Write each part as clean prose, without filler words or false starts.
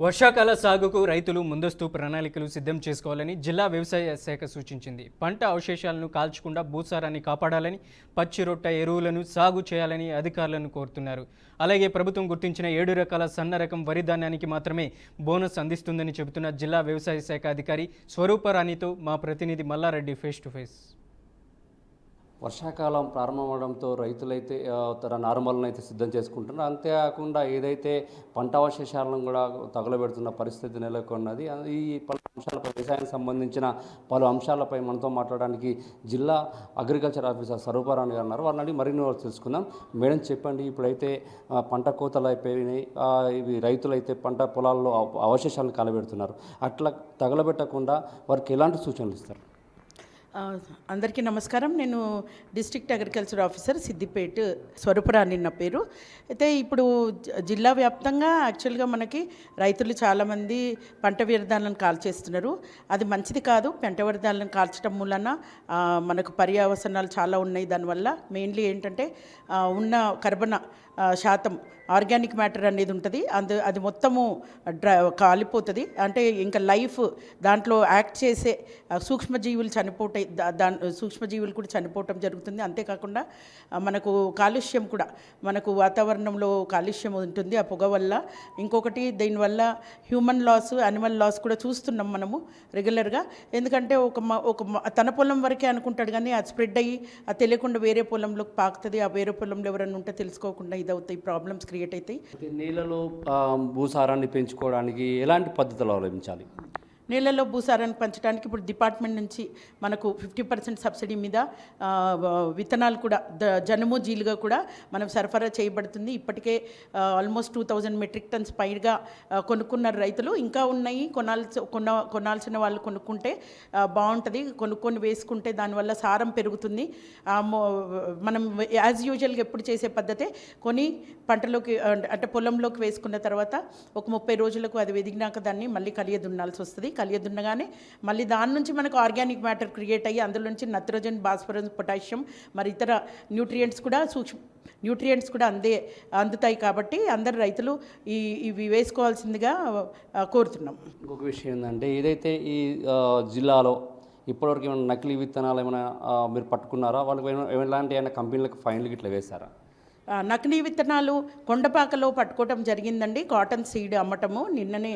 వర్షాకాల సాగుకు రైతులు ముందస్తు ప్రణాళికలు సిద్ధం చేసుకోవాలని జిల్లా వ్యవసాయ శాఖ సూచించింది. పంట అవశేషాలను కాల్చకుండా భూసారాన్ని కాపాడాలని, పచ్చి రొట్ట ఎరువులను సాగు చేయాలని అధికారులను కోరుతున్నారు. అలాగే ప్రభుత్వం గుర్తించిన 7 రకాల సన్న రకం వరి ధాన్యానికి మాత్రమే బోనస్ అందిస్తుందని చెబుతున్న జిల్లా వ్యవసాయ శాఖ అధికారి స్వరూపరాణితో మా ప్రతినిధి మల్లారెడ్డి ఫేస్ టు ఫేస్. వర్షాకాలం ప్రారంభమవడంతో రైతులైతే తన నారుమలను అయితే సిద్ధం చేసుకుంటున్నారు. అంతేకాకుండా ఏదైతే పంట అవశేషాలను కూడా తగులబెడుతున్న పరిస్థితి నెలకొన్నది. ఈ పలు అంశాలపై వ్యవసాయానికి సంబంధించిన పలు అంశాలపై మనతో మాట్లాడడానికి జిల్లా అగ్రికల్చర్ ఆఫీసర్ స్వరూపరాణి గారు ఉన్నారు. వారిని మరిన్ని తెలుసుకుందాం. మేడం చెప్పండి, ఇప్పుడైతే పంట కోతలు అయిపోయినాయి, ఇవి రైతులైతే పంట పొలాల్లో అవశేషాలను కాలబెడుతున్నారు. అట్లా తగలబెట్టకుండా వారికి ఎలాంటి సూచనలు ఇస్తారు? అందరికీ నమస్కారం. నేను district agriculture officer Siddipet Swaruparani నా పేరు. అయితే ఇప్పుడు జిల్లా వ్యాప్తంగా యాక్చువల్గా మనకి రైతులు చాలామంది పంట వ్యర్థాలను కాల్చేస్తున్నారు. అది మంచిది కాదు. పంట వ్యర్థాలను కాల్చడం మూలన మనకు పర్యావసనాలు చాలా ఉన్నాయి. దానివల్ల మెయిన్లీ ఏంటంటే ఉన్న కర్బన శాతం ఆర్గానిక్ మ్యాటర్ అనేది ఉంటుంది. అది మొత్తము కాలిపోతుంది. అంటే ఇంకా లైఫ్ దాంట్లో యాక్ట్ చేసే సూక్ష్మజీవులు చనిపోతాయి. సూక్ష్మజీవులు కూడా చనిపోవటం జరుగుతుంది. అంతేకాకుండా మనకు కాలుష్యం కూడా, మనకు వాతావరణంలో కాలుష్యం ఉంటుంది ఆ పొగ వల్ల. ఇంకొకటి దీనివల్ల హ్యూమన్ లాస్, యానిమల్ లాస్ కూడా చూస్తున్నాం మనము రెగ్యులర్గా. ఎందుకంటే తన పొలం వరకే అనుకుంటాడు, కానీ అది స్ప్రెడ్ అయ్యి అది తెలియకుండా వేరే పొలంలోకి పాకుతుంది. ఆ వేరే పొలంలో ఎవరైనా ఉంటే తెలుసుకోకుండా ఇదవుతాయి, ప్రాబ్లమ్స్ క్రియేట్ అవుతాయి. నీళ్ళలో భూసారాన్ని పెంచుకోవడానికి ఎలాంటి పద్ధతులు అవలంబించాలి? నీళ్ళలో భూసారాన్ని పెంచడానికి ఇప్పుడు డిపార్ట్మెంట్ నుంచి మనకు 50% సబ్సిడీ మీద విత్తనాలు కూడా జనుము జీలుగా కూడా మనం సరఫరా చేయబడుతుంది. ఇప్పటికే ఆల్మోస్ట్ 2000 మెట్రిక్ టన్స్ పైగా కొనుక్కున్నారు రైతులు. ఇంకా ఉన్నాయి, కొనాల్సిన వాళ్ళు కొనుక్కుంటే బాగుంటుంది. కొనుక్కొని వేసుకుంటే దానివల్ల సారం పెరుగుతుంది. మనం యాజ్ యూజువల్గా ఎప్పుడు చేసే పద్ధతే, కొని పంటలోకి అంటే పొలంలోకి వేసుకున్న తర్వాత ఒక 30 రోజులకు అది ఎదిగినాక దాన్ని మళ్ళీ కలియదున్నాల్సి వస్తుంది. కలియదున్నగానే మళ్ళీ దాని నుంచి మనకు ఆర్గానిక్ మ్యాటర్ క్రియేట్ అయ్యి అందులో నుంచి నత్రోజన్, భాస్వరస్, పొటాషియం, మరి ఇతర న్యూట్రియంట్స్ కూడా అందుతాయి. కాబట్టి అందరు రైతులు ఇవి వేసుకోవాల్సిందిగా కోరుతున్నాం. ఇంకొక విషయం ఏంటంటే, ఏదైతే ఈ జిల్లాలో ఇప్పటివరకు ఏమైనా నకిలీ విత్తనాలు ఏమైనా మీరు పట్టుకున్నారా? వాళ్ళకి ఎలాంటి కంపెనీలకు ఫైన్లు ఇట్లా వేశారా? నకిలీ విత్తనాలు కొండపాకలో పట్టుకోవటం జరిగిందండి. కాటన్ సీడ్ అమ్మటము నిన్ననే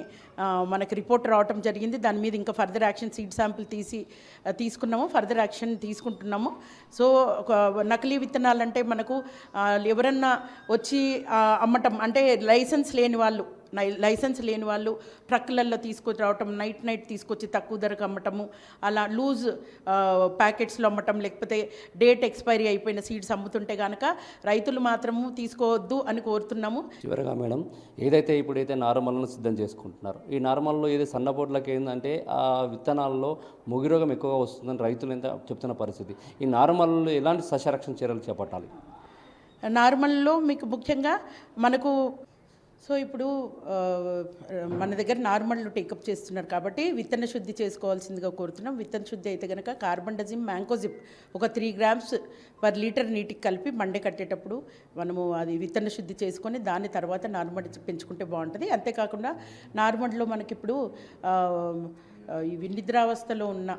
మనకి రిపోర్ట్ రావటం జరిగింది. దాని మీద ఇంకా ఫర్దర్ యాక్షన్, సీడ్ శాంపిల్ తీసుకున్నాము, ఫర్దర్ యాక్షన్ తీసుకుంటున్నాము. సో నకిలీ విత్తనాలు అంటే మనకు ఎవరన్నా వచ్చి అమ్మటం అంటే లైసెన్స్ లేని వాళ్ళు ట్రక్కులలో తీసుకురావటం, నైట్ తీసుకొచ్చి తక్కువ ధరకు అమ్మటము, అలా లూజ్ ప్యాకెట్స్లో అమ్మటం, లేకపోతే డేట్ ఎక్స్పైరీ అయిపోయిన సీడ్స్ అమ్ముతుంటే కనుక రైతులు మాత్రము తీసుకోవద్దు అని కోరుతున్నాము. చివరగా మేడం, ఏదైతే ఇప్పుడైతే నార్మల్ను సిద్ధం చేసుకుంటున్నారు, ఈ నార్మల్లో ఏదో సన్నబోట్లకి ఏంటంటే ఆ విత్తనాల్లో ముగిరోగం ఎక్కువగా వస్తుందని రైతులు ఎంత చెప్తున్న పరిస్థితి. ఈ నార్మల్లో ఎలాంటి సస్యరక్షణ చర్యలు చేపట్టాలి? నార్మల్లో మీకు ముఖ్యంగా మనకు ఇప్పుడు మన దగ్గర నార్మల్ టేకప్ చేస్తున్నారు కాబట్టి విత్తన శుద్ధి చేసుకోవాల్సిందిగా కోరుతున్నాం. విత్తన శుద్ధి అయితే కనుక కార్బండజిమ్, మ్యాంకోజిప్ ఒక 3 grams per లీటర్ నీటికి కలిపి మండే కట్టేటప్పుడు మనము అది విత్తన శుద్ధి చేసుకొని దాని తర్వాత నార్మల్ పెంచుకుంటే బాగుంటుంది. అంతేకాకుండా నార్మల్లో మనకిప్పుడు ఇవి నిద్రావస్థలో ఉన్న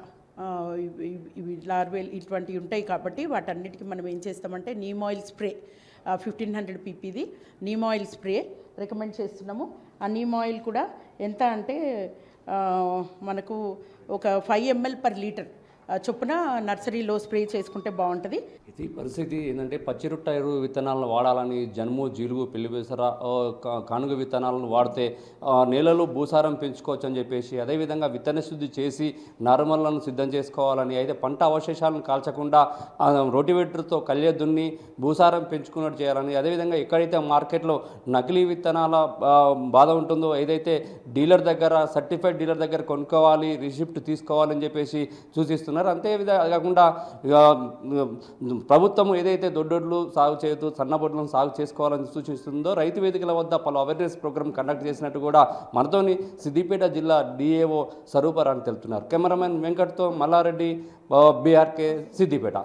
ఇవి లార్వేల్ ఇటువంటివి ఉంటాయి కాబట్టి వాటన్నిటికీ మనం ఏం చేస్తామంటే నీమ్ ఆయిల్ స్ప్రే 1500 ppది నీమ్ ఆయిల్ స్ప్రే రికమెండ్ చేస్తున్నాము. ఆ నీమ్ ఆయిల్ కూడా ఎంత అంటే మనకు ఒక 5 ml per లీటర్ చొప్పున నర్సరీలో స్ప్రే చేసుకుంటే బాగుంటుంది. ఇది పరిస్థితి ఏంటంటే, పచ్చిరొట్ట ఎరువు విత్తనాలను వాడాలని, జనుము, జీలుగు, పెళ్లిబేసర, కానుగ విత్తనాలను వాడితే నేలలో భూసారం పెంచుకోవచ్చు అని చెప్పేసి, అదేవిధంగా విత్తన శుద్ధి చేసి నార్మల్లను సిద్ధం చేసుకోవాలని, అయితే పంట అవశేషాలను కాల్చకుండా రోటివేటర్తో కళ్య దున్ని భూసారం పెంచుకున్నట్టు చేయాలని, అదేవిధంగా ఎక్కడైతే మార్కెట్లో నకిలీ విత్తనాల బాధ ఉంటుందో ఏదైతే డీలర్ దగ్గర, సర్టిఫైడ్ డీలర్ దగ్గర కొనుక్కోవాలి, రిసిప్ట్ తీసుకోవాలని చెప్పేసి సూచిస్తున్నారు. అంతేవిధంగా కాకుండా ప్రభుత్వం ఏదైతే దొడ్డొడ్లు సాగు చేస్తూ సన్నబొడ్లను సాగు చేసుకోవాలని సూచిస్తుందో, రైతు వేదికల వద్ద పలు అవేర్నెస్ ప్రోగ్రామ్ కండక్ట్ చేసినట్టు కూడా మనతోని సిద్దిపేట జిల్లా డిఏఓ స్వరూపరాణి తెలుపుతున్నారు. కెమెరామెన్ వెంకట్తో మల్లారెడ్డి, బీఆర్కే, సిద్దిపేట.